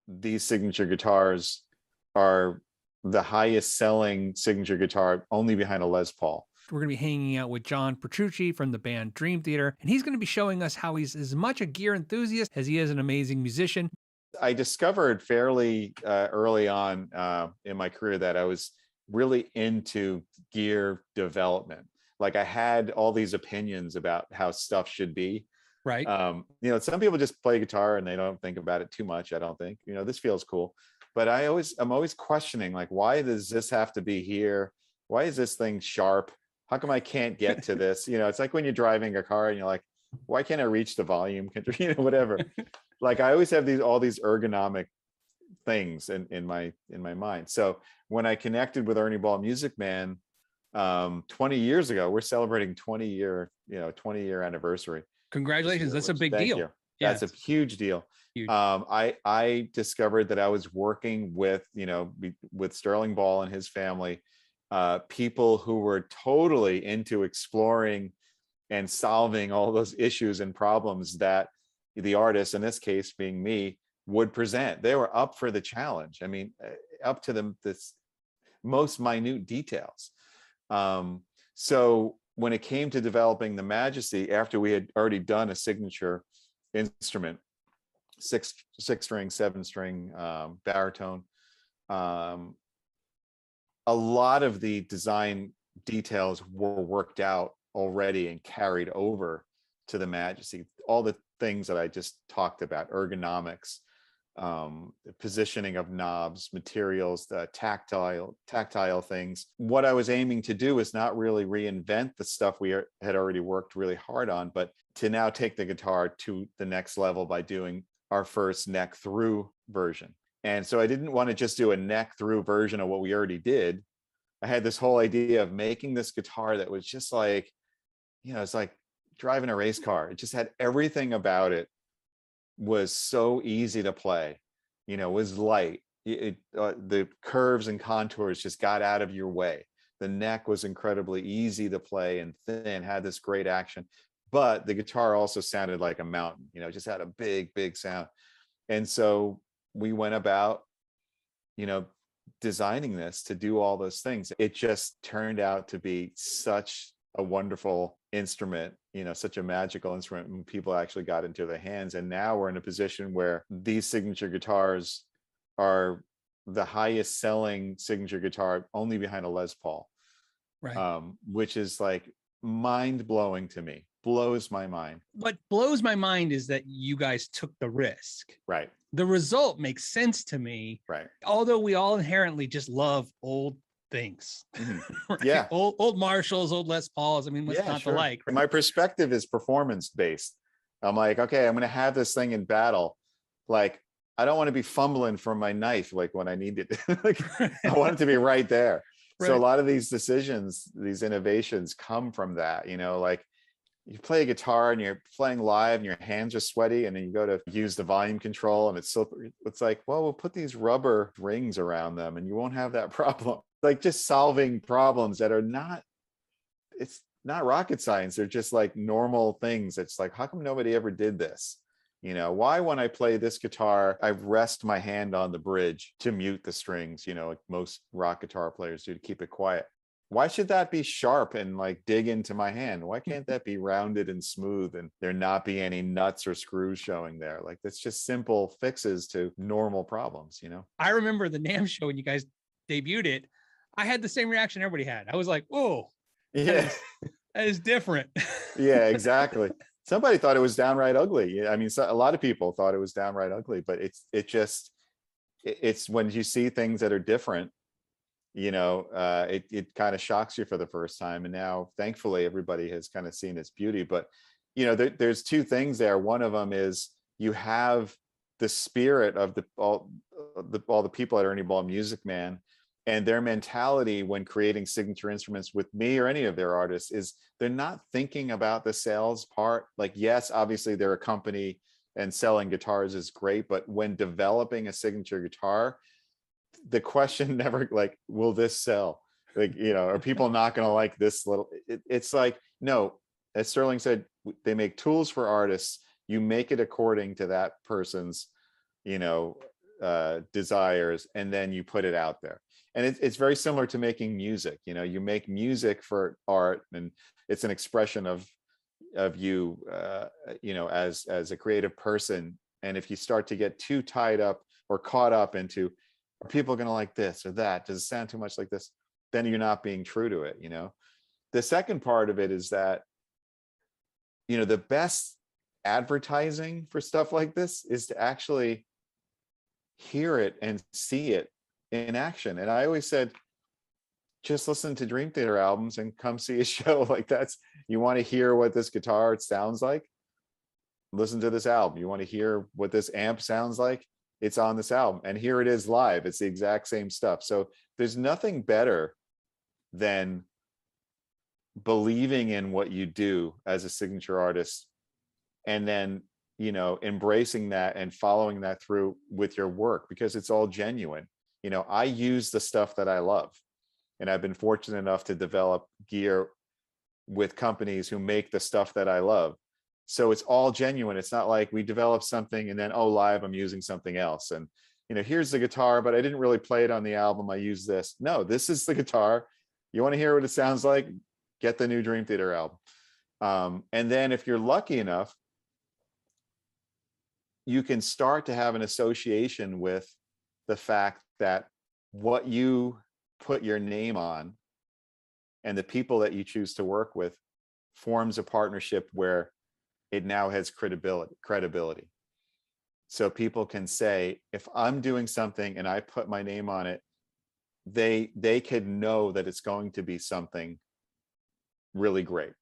these signature guitars are the highest selling signature guitar, only behind a Les Paul. We're going to be hanging out with John Petrucci from the band Dream Theater, and he's going to be showing us how he's as much a gear enthusiast as he is an amazing musician. I discovered fairly early on in my career that I was really into gear development. Like I had all these opinions about how stuff should be. Right. Some people just play guitar and they don't think about it too much. I don't think, this feels cool. But I'm always questioning, like, why does this have to be here? Why is this thing sharp? How come I can't get to this? It's like when you're driving a car and you're like, why can't I reach the volume? Whatever. Like I always have all these ergonomic things in my mind. So when I connected with Ernie Ball Music Man 20 years ago, we're celebrating 20-year anniversary. Congratulations. That's a big deal. You. That's a huge deal. Huge. I discovered that I was working with Sterling Ball and his family, people who were totally into exploring and solving all those issues and problems that the artist, in this case being me, would present. They were up for the challenge. I mean, up to the most minute details. So when it came to developing the Majesty, after we had already done a signature instrument, six string, 7-string baritone, a lot of the design details were worked out already and carried over to the Majesty. All the things that I just talked about, ergonomics, the positioning of knobs, materials, the tactile things. What I was aiming to do is not really reinvent the stuff we had already worked really hard on, but to now take the guitar to the next level by doing our first neck through version. And so I didn't want to just do a neck through version of what we already did. I had this whole idea of making this guitar that was just like, it's like driving a race car. It just had everything about it, was so easy to play, was light. The curves and contours just got out of your way. The neck was incredibly easy to play and thin, had this great action, but the guitar also sounded like a mountain, just had a big, big sound. And so we went about, designing this to do all those things. It just turned out to be such a wonderful instrument, such a magical instrument when people actually got into their hands. And now we're in a position where these signature guitars are the highest selling signature guitar, only behind a Les Paul, right? Which is like mind blowing to me, blows my mind. What blows my mind is that you guys took the risk. Right. The result makes sense to me. Right. Although we all inherently just love old things. Mm-hmm. Right? Yeah. Old Marshalls, old Les Pauls. I mean, what's not to like? Right? My perspective is performance based. I'm like, okay, I'm going to have this thing in battle. Like, I don't want to be fumbling for my knife like when I need it. Like, I want it to be right there. Right. So a lot of these decisions, these innovations come from that, like you play a guitar and you're playing live and your hands are sweaty and then you go to use the volume control and it's like, well, we'll put these rubber rings around them and you won't have that problem. Like just solving problems that are it's not rocket science. They're just like normal things. It's like, how come nobody ever did this? Why when I play this guitar, I rest my hand on the bridge to mute the strings, like most rock guitar players do to keep it quiet. Why should that be sharp and like dig into my hand? Why can't that be rounded and smooth and there not be any nuts or screws showing there? Like that's just simple fixes to normal problems, I remember the NAMM show when you guys debuted it. I had the same reaction everybody had. I was like, whoa, yeah, that is different. Yeah, exactly. Somebody thought it was downright ugly. I mean, a lot of people thought it was downright ugly, but it's when you see things that are different, it kind of shocks you for the first time. And now, thankfully, everybody has kind of seen its beauty. But, there's two things there. One of them is you have the spirit of all the people at Ernie Ball Music Man. And their mentality when creating signature instruments with me or any of their artists is they're not thinking about the sales part. Like, yes, obviously they're a company and selling guitars is great, but when developing a signature guitar, the question never like, will this sell? Like, are people not going to like this little, it's like, no, as Sterling said, they make tools for artists. You make it according to that person's, desires, and then you put it out there. And it's very similar to making music. You know, you make music for art, and it's an expression of you, you know, as a creative person. And if you start to get too tied up or caught up into, are people going to like this or that? Does it sound too much like this? Then you're not being true to it. You know, the second part of it is that, you know, the best advertising for stuff like this is to actually hear it and see it in action. And I always said, just listen to Dream Theater albums and come see a show. Like, that's, you want to hear what this guitar sounds like, listen to this album. You want to hear what this amp sounds like, it's on this album, and here it is live. It's the exact same stuff. So there's nothing better than believing in what you do as a signature artist, and then, you know, embracing that and following that through with your work, because it's all genuine. You know, I use the stuff that I love, and I've been fortunate enough to develop gear with companies who make the stuff that I love. So it's all genuine. It's not like we develop something and then, oh, live, I'm using something else. And, you know, here's the guitar, but I didn't really play it on the album. I use this. No, this is the guitar. You want to hear what it sounds like? Get the new Dream Theater album. And then if you're lucky enough, you can start to have an association with the fact that what you put your name on and the people that you choose to work with forms a partnership where it now has credibility. So people can say, if I'm doing something and I put my name on it, they could know that it's going to be something really great.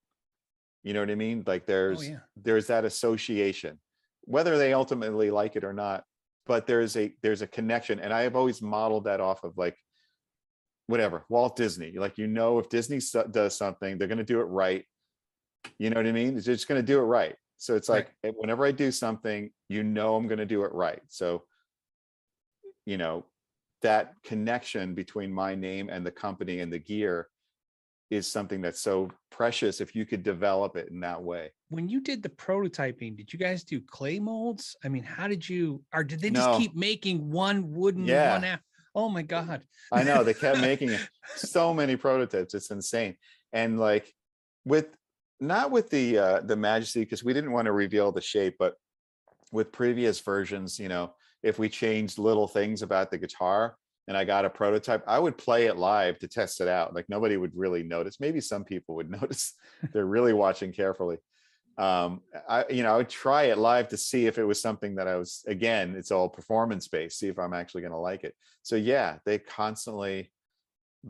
You know what I mean? Like there's that association, whether they ultimately like it or not, but there's a connection. And I have always modeled that off of, like, whatever, Walt Disney. Like, you know, if Disney does something, they're going to do it right. You know what I mean? They're just going to do it right. So it's like, whenever I do something, you know, I'm going to do it right. So, you know, that connection between my name and the company and the gear is something that's so precious if you could develop it in that way. When you did the prototyping, did you guys do clay molds? I mean, how did you, or did they just No. keep making one wooden Yeah. one after? Oh my God. I know, they kept making so many prototypes. It's insane. And like not with the Majesty, because we didn't want to reveal the shape, but with previous versions, you know, if we changed little things about the guitar and I got a prototype, I would play it live to test it out. Like, nobody would really notice. Maybe some people would notice. They're really watching carefully. I would try it live to see if it was something that I was, again, it's all performance based, see if I'm actually going to like it. So yeah, they constantly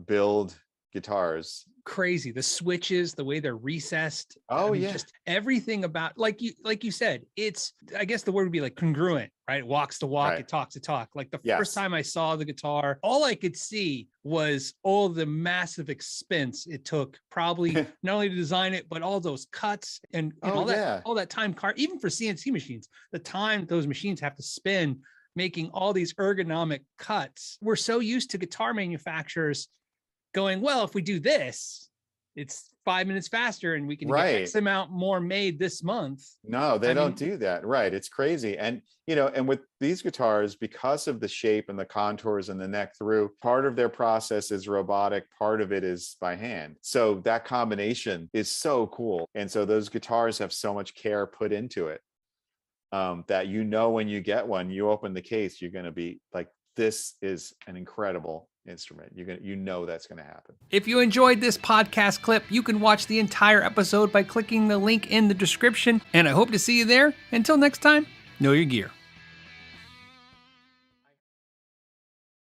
build guitars. Crazy. The switches, the way they're recessed. Oh, I mean, yeah. just everything about, like you said, it's, I guess the word would be like congruent, right? It walks the walk, Right. It talks the talk. Like the Yes. first time I saw the guitar, all I could see was all the massive expense it took, probably not only to design it, but all those cuts and all that time, even for CNC machines, the time those machines have to spend making all these ergonomic cuts. We're so used to guitar manufacturers going, well, if we do this, it's 5 minutes faster and we can get X amount more made this month. No, they don't do that. Right. It's crazy. And, you know, and with these guitars, because of the shape and the contours and the neck through, part of their process is robotic, part of it is by hand. So that combination is so cool. And so those guitars have so much care put into it, that, you know, when you get one, you open the case, you're going to be like, this is an incredible instrument. You know that's going to happen. If you enjoyed this podcast clip, you can watch the entire episode by clicking the link in the description, and I hope to see you there. Until next time, know your gear.